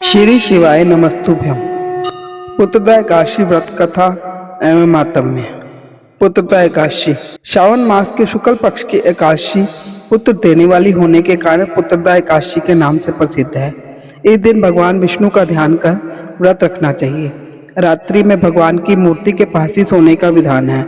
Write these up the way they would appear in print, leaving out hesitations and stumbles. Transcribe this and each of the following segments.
श्री शिवाय नमस्तुभ्यम। पुत्रदा एकादशी व्रत कथा एवं मातम्य। पुत्रदा एकादशी श्रावण मास के शुक्ल पक्ष की एकादशी पुत्र देने वाली होने के कारण पुत्रदा एकादशी के नाम से प्रसिद्ध है। इस दिन भगवान विष्णु का ध्यान कर व्रत रखना चाहिए। रात्रि में भगवान की मूर्ति के पास ही सोने का विधान है।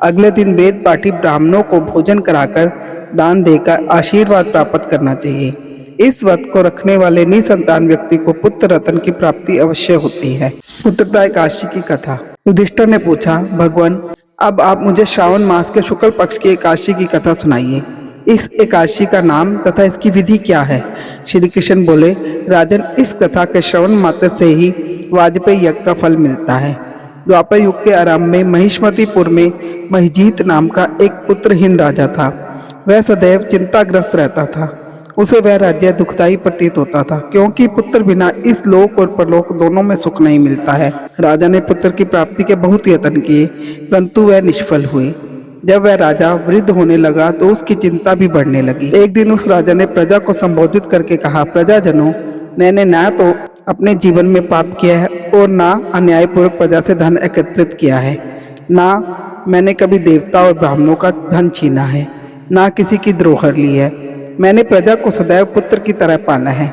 अगले दिन वेद पाठी ब्राह्मणों को भोजन कराकर दान देकर आशीर्वाद प्राप्त करना चाहिए। इस व्रत को रखने वाले निसंतान व्यक्ति को पुत्र रत्न की प्राप्ति अवश्य होती है। पुत्रदा एकादशी की कथा। युधिष्ठिर ने पूछा, भगवान अब आप मुझे श्रावण मास के शुक्ल पक्ष की एकादशी की कथा सुनाइए। इस एकादशी का नाम तथा इसकी विधि क्या है? श्री कृष्ण बोले, राजन, इस कथा के श्रवण मात्र से ही वाजपेयी यज्ञ का फल मिलता है। द्वापर युग के आरंभ में महिष्मतीपुर में महिजीत नाम का एक पुत्रहीन राजा था। वह सदैव चिंताग्रस्त रहता था। उसे वह राज्य दुखदायी प्रतीत होता था, क्योंकि पुत्र बिना इस लोक और परलोक दोनों में सुख नहीं मिलता है। राजा ने पुत्र की प्राप्ति के बहुत यत्न किए, परंतु वह निष्फल हुए। जब वह राजा वृद्ध होने लगा तो उसकी चिंता भी बढ़ने लगी। एक दिन उस राजा ने प्रजा को संबोधित करके कहा, प्रजाजनों, मैंने ना तो अपने जीवन में पाप किया है और ना अन्यायपूर्वक प्रजा से धन एकत्रित किया है, ना मैंने कभी देवता और ब्राह्मणों का धन छीना है, ना किसी की द्रोहर ली है। मैंने प्रजा को सदैव पुत्र की तरह पाला है।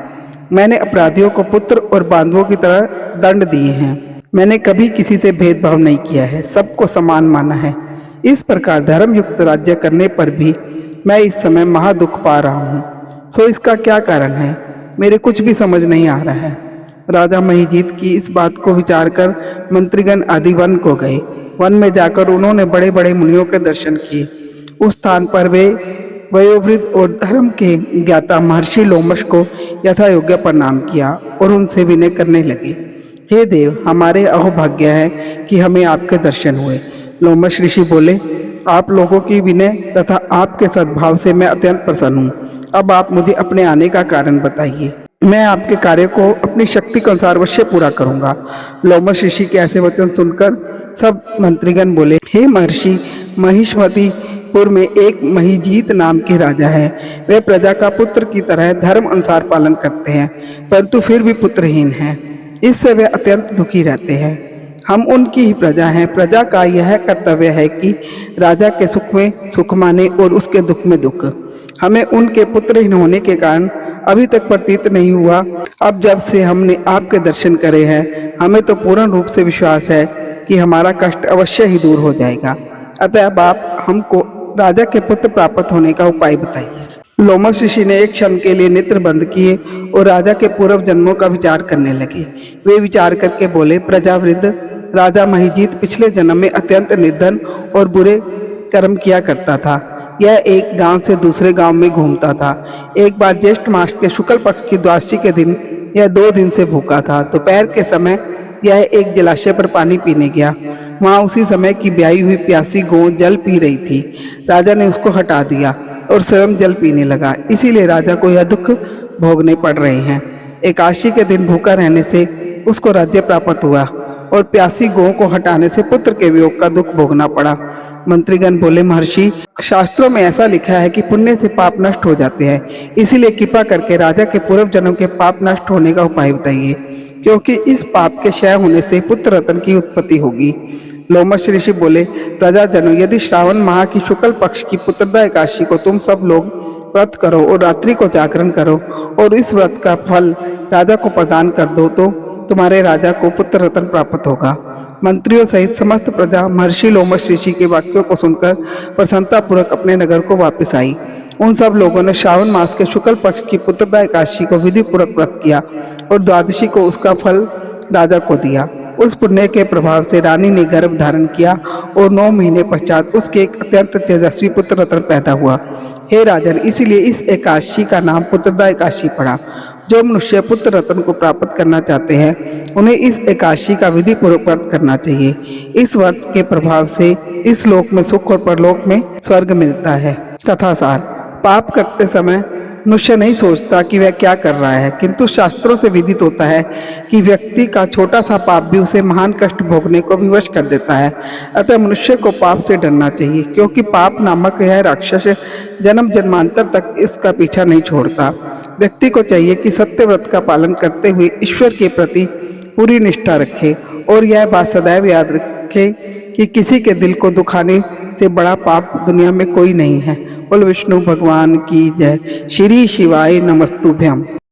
मैंने अपराधियों को पुत्र और बांधवों की तरह दंड दिए हैं। मैंने कभी किसी से भेदभाव नहीं किया है, सबको समान माना है। इस प्रकार धर्मयुक्त राज्य करने पर भी मैं इस समय महादुख पा रहा हूँ। सो इसका क्या कारण है? मेरे कुछ भी समझ नहीं आ रहा है। राजा महिजीत की इस बात को विचार कर मंत्रीगण आदि वन को गए। वन में जाकर उन्होंने बड़े बड़े मुनियों के दर्शन किए। उस स्थान पर वे वयोवृद्ध और धर्म के ज्ञाता महर्षि लोमश को यथा योग्य प्रणाम किया और उनसे विनय करने लगे। हे देव, हमारे अहोभाग्य है कि हमें आपके दर्शन हुए। लोमश ऋषि बोले, आप लोगों की विनय तथा आपके सद्भाव से मैं अत्यंत प्रसन्न हूँ। अब आप मुझे अपने आने का कारण बताइए। मैं आपके कार्य को अपनी शक्ति के अनुसार अवश्य पूरा करूंगा। लोमश ऋषि के ऐसे वचन सुनकर सब मंत्रीगण बोले, हे महर्षि, महिष्मतीपुर में एक महिजीत नाम के राजा है। वे प्रजा का पुत्र की तरह धर्म अनुसार पालन करते हैं, परंतु फिर भी पुत्रहीन हैं। इससे वे अत्यंत दुखी रहते हैं। हम उनकी ही प्रजा हैं। प्रजा का यह कर्तव्य है कि राजा के सुख में सुख माने और उसके दुख में दुख। हमें उनके पुत्रहीन होने के कारण अभी तक प्रतीत नहीं हुआ। अब जब से हमने आपके दर्शन करे हैं, हमें तो पूर्ण रूप से विश्वास है कि हमारा कष्ट अवश्य ही दूर हो जाएगा। अतः आप हमको राजा के पुत्र प्राप्त होने का उपाय बताइए। लोमश ऋषि ने एक क्षण के लिए नेत्र बंद किए और राजा के पूर्व जन्मों का विचार करने लगे। वे विचार करके बोले, प्रजावृद्ध, राजा महिजीत पिछले जन्म में अत्यंत निर्धन और बुरे कर्म किया करता था। यह एक गांव से दूसरे गांव में घूमता था। एक बार ज्येष्ठ मास के शुक्ल पक्ष की द्वादशी के दिन यह 2 दिन से भूखा था। दोपहर के समय यह एक जलाशय पर पानी पीने गया। वहां उसी समय की ब्याई हुई प्यासी गौ जल पी रही थी। राजा ने उसको हटा दिया और स्वयं जल पीने लगा। इसीलिए राजा को यह दुख भोगने पड़ रहे हैं। एकादशी के दिन भूखा रहने से उसको राज्य प्राप्त हुआ और प्यासी गौ को हटाने से पुत्र के वियोग का दुख भोगना पड़ा। मंत्रीगण बोले, महर्षि, शास्त्रों में ऐसा लिखा है कि पुण्य से पाप नष्ट हो जाते हैं। इसीलिए कृपा करके राजा के पूर्व जन्म के पाप नष्ट होने का उपाय बताइए, क्योंकि इस पाप के क्षय होने से पुत्र रत्न की उत्पत्ति होगी। लोमश ऋषि बोले, प्रजाजनों, यदि श्रावण माह की शुक्ल पक्ष की पुत्रदा एकादशी को तुम सब लोग व्रत करो और रात्रि को जागरण करो और इस व्रत का फल राजा को प्रदान कर दो तो तुम्हारे राजा को पुत्र रत्न प्राप्त होगा। मंत्रियों सहित समस्त प्रजा महर्षि लोमश ऋषि के वाक्यों को सुनकर प्रसन्नतापूर्वक अपने नगर को वापस आई। उन सब लोगों ने श्रावण मास के शुक्ल पक्ष की पुत्रदा एकादशी को विधि पूर्वक व्रत किया और द्वादशी को उसका फल राजा को दिया। उस पुण्य के प्रभाव से रानी ने गर्भ धारण किया और 9 महीने पश्चात उसके एक अत्यंत तेजस्वी पुत्र रत्न पैदा हुआ। हे राजन, इसीलिए इस एकादशी का नाम पुत्रदा एकादशी पड़ा। जो मनुष्य पुत्र रत्न को प्राप्त करना चाहते हैं, उन्हें इस एकादशी का विधि पूर्वक व्रत करना चाहिए। इस व्रत के प्रभाव से इस लोक में सुख और परलोक में स्वर्ग मिलता है। कथा सार। पाप करते समय मनुष्य नहीं सोचता कि वह क्या कर रहा है, किंतु शास्त्रों से विदित होता है कि व्यक्ति का छोटा सा पाप भी उसे महान कष्ट भोगने को विवश कर देता है। अतः मनुष्य को पाप से डरना चाहिए, क्योंकि पाप नामक यह राक्षस जन्म जन्मांतर तक इसका पीछा नहीं छोड़ता। व्यक्ति को चाहिए कि सत्य व्रत का पालन करते हुए ईश्वर के प्रति पूरी निष्ठा रखे और यह बात सदैव याद रखे कि किसी के दिल को दुखाने से बड़ा पाप दुनिया में कोई नहीं है। बोल विष्णु भगवान की जय। श्री शिवाय नमस्तुभ्यम।